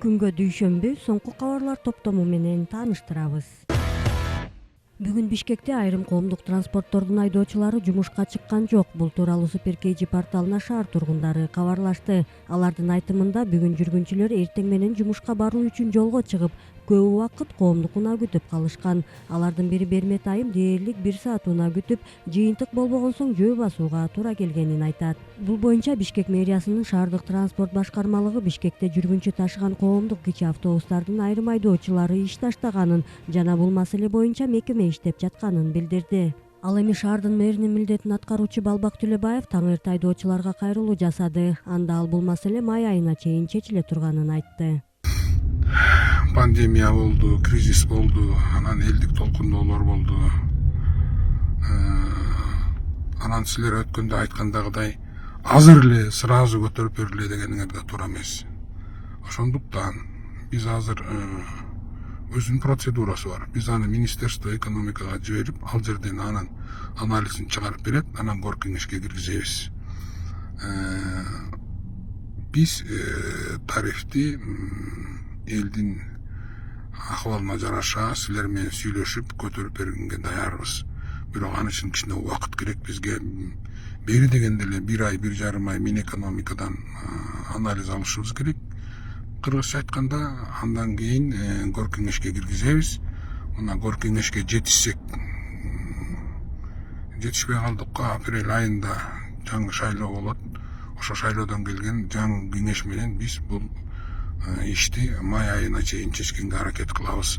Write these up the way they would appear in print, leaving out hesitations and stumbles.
күнгө дүйшөмбү соңку кабарлар топтому менен тааныштырабыз. Бүгүн Бишкекте айрым коомдук транспорттордун айдоочулары жумушка чыккан жок. Бул тууралуу Супер KG порталына шаар тургундары кабарлашты. Алардын айтымында бүгүн жүргүнчүлөр эртең менен жумушка баруу үчүн жолго чыгып, көп убакыт коомдук унаа күтүп калышкан. Алардын бири Бермет айым дээрлик 1 саат унаа күтүп, жыйынтык болбогон соң жөө басууга туура келгенин айтат. Бул боюнча Бишкек мэриясынын шаардык транспорт башкармалыгы Бишкекте жүргүнчү ташыган коомдук кичи автобустардын айрым айдоочулары иш таштаганын жана бул маселе боюнча мекеме иштеп жатканын билдирди. Ал эми шаардын мэринин милдетин аткаруучу Балбак Төлөбаев таң эрте айдоочуларга кайрылуу жасады. Анда ал бул маселе май айына чейин чечиле турганын айтты. Пандемия болду, кризис болду, анан элдик толкундоолор болду. Анан силер өткөндө айткандагыдай азыр эле сразу көтөрүп бериле дегениңер да туура эмес. Ошондуктан биз азыр өзүнүн процедурасы бар. Биз аны Министерство экономикага жиберип, ал жерден анын анализин чыгарып берет, анан кор кеңешке киргизебиз. Биз тарифти элдин акыбалына жараша силер менен сүйлөшүп көтөрүп бергенге даярбыз. Бирок аны үчүн кичине убакыт керек. Бизге бери дегенде эле 1 ай, 1,5 ай Минэкономикадан анализ алышыбыз керек. Кыргызча айтканда, андан кийин кор кеңешке киргизебиз. Мына кор кеңешке жетишсек, жетишпей калдык, апрель айында жаңы шайлоо болот. Ошо шайлоодон келген жаңы кеңеш менен биз бул ишти май айына чейин чечкенге аракет кылабыз.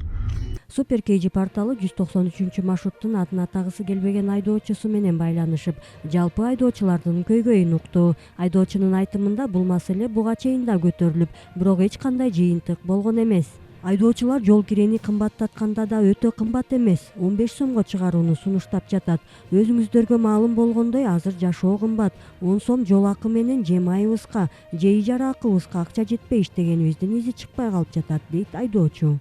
Супер KG порталы 193 маршруттун атын атагысы келбеген айдоочусу менен байланышып, жалпы айдоочулардын көйгөйүн укту. Айдоочунун айтымында бул маселе буга чейин да көтөрүлүп, бирок эч кандай жыйынтык болгон эмес. Айдоочулар жол кирени кымбаттатканда да өтө кымбат эмес, 15 сомго чыгарууну сунуштап жатат. Өзүңүздөргө маалым болгондой, азыр жашоо кымбат. 10 сом жол акы менен же майыбызга, же ижара акыбызга акча жетпей иштегенибиздин изи чыкпай калып жатат, дейт айдоочу.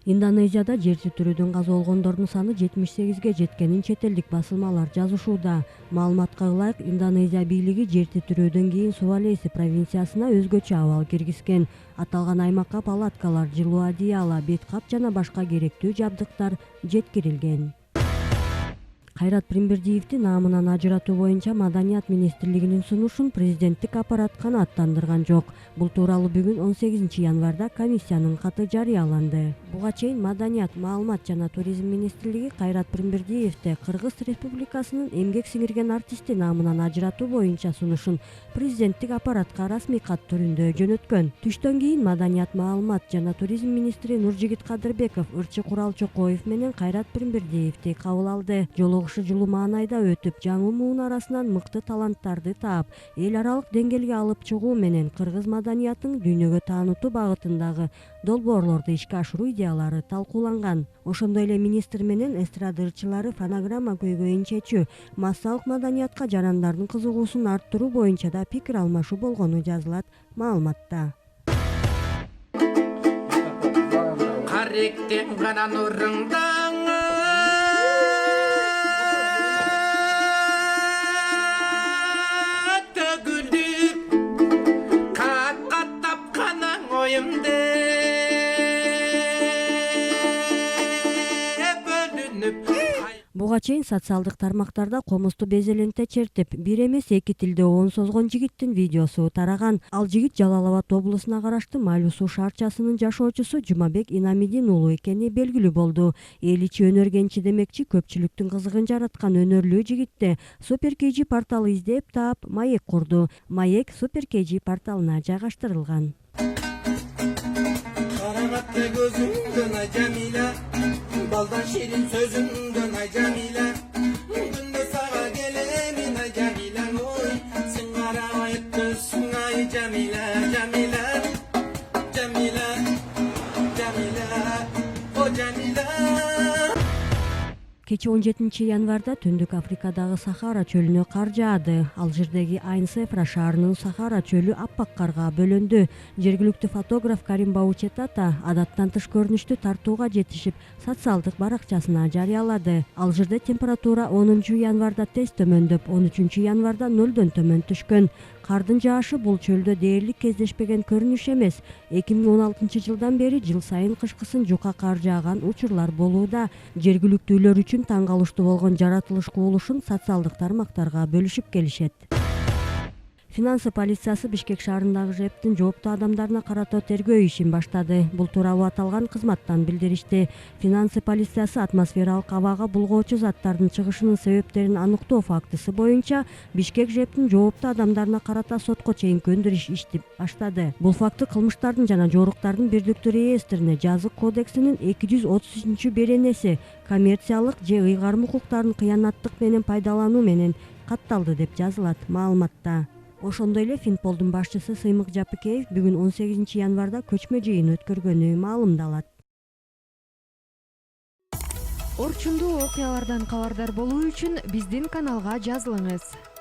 Индонезияда жер титирөөдөн каза болгондордун саны 78ге жеткенин чет элдик басылмалар жазышууда. Маалыматка ылайык, Индонезия бийлиги жер титирөөдөн кийин Сувалеси провинциясына өзгөчө абал киргизген. Аталган аймакка палаткалар, жылуу одеяло, бет кап жана башка керектүү жабдыктар жеткирилген. Кайрат Пирмбирдиевди наамынан ажыратуу боюнча Маданият министрлигинин сунушун президенттик аппарат канааттандырган жок. Бул тууралуу бүгүн 18 январда комиссиянын каты жарыяланды. Буга чейин Маданият, маалымат жана туризм министрлиги Кайрат Пирмбирдиевди Кыргыз Республикасынын эмгек сиңирген артисти наамынан ажыратуу боюнча сунушун президенттик аппаратка расмий кат түрүндө жөнөткөн. Түштөн кийин Маданият, маалымат жана туризм министри Нуржигит Кадырбеков Ырчы Курал Чокоев менен Кайрат Пирмбирдиевди кабыл алды. Жолугушуу жылуу маанайда өтүп, жаңы муун арасынан мыкты таланттарды таап, эл аралык деңгээлге алып чыгуу менен кыргыз маданиятын дүйнөгө таанытуу багытындагы долбоорлорду ишке ашыруу идеялары талкууланган. Ошондой эле министр менен эстрада ырчылары фонограмма көйгөйүн чечүү, массалык маданиятка жарандардын кызыгуусун арттыруу боюнча да пикир алмашуу болгону жазылат маалыматта. Каректен гана нурыңдан Буга чейин социалдык тармактарда комузду безеленте чертип, бир эмес 2 тилде оон созгон жигиттин видеосу тараган. Ал жигит Жалал Абад облусуна караштуу Майлуу суу шаарчасынын жашоочусу Жумабек Инамидин уулу экени белгилүү болду. Эл ичи өнөр кенчи демекчи, көпчүлүктүн кызыгын жараткан өнөрлүү жигитти Супер KG порталы издеп таап, маек курду. Маек Супер KG порталына жайгаштырылган. Карагатты көзүңдөн ай Жамиля, балдан ширин сөзүңдөн ай Жамиля, күндө сага келемин ай Жамиля, ой, сен карабай өттүсүң ай Жамиля, Жамиля, Жамиля, Жамиля, о Жамиля. Кечээ 17 январда Түндүк Африкадагы Сахара чөлүнө кар жаады. Алжирдеги Айн Сефра шаарынын Сахара чөлү аппак карга бөлөндү. Жергиликтүү фотограф Карим Баучетата адаттан тыш көрүнүштү тартууга жетишип, социалдык баракчасына жарыялады. Алжирде температура 10 январда тез төмөндөп, 13 январда 0дон төмөн түшкөн. Кардын жаашы бул чөлдө дээрлик кездешпеген көрүнүш эмес. 2016 жылдан бери жыл сайын кышкысын жука кар жааган учурлар болууда. Жергиликтүүлөр үчүн таң калыштуу болгон жаратылыш кубулушун социалдык тармактарга бөлүшүп келишет. Финансы полициясы Бишкек шаарындагы ЖЭПтин жооптуу адамдарына карата тергөө ишин баштады. Бул тууралуу аталган кызматтан билдиришти. Финансы полициясы атмосфералык абага булгоочу заттардын чыгышынын себептерин аныктоо фактысы боюнча Бишкек ЖЭПтин жооптуу адамдарына карата сотко чейин көндүрүш ишти баштады. Бул факты кылмыштардын жана жоруктардын бирдиктүү реестрине жазык кодексинин 230-беренеси коммерциялык же ыйгарым укуктарын кыянаттык менен пайдалануу менен катталды деп жазылат маалыматта. Ошондой эле Финполдун башчысы Сыймык Жапыкеев бүгүн 18 январда көчмө жыйын өткөргөнү маалымдалат. Орчундуу окуялардан кабардар болуу үчүн биздин каналга жазылыңыз.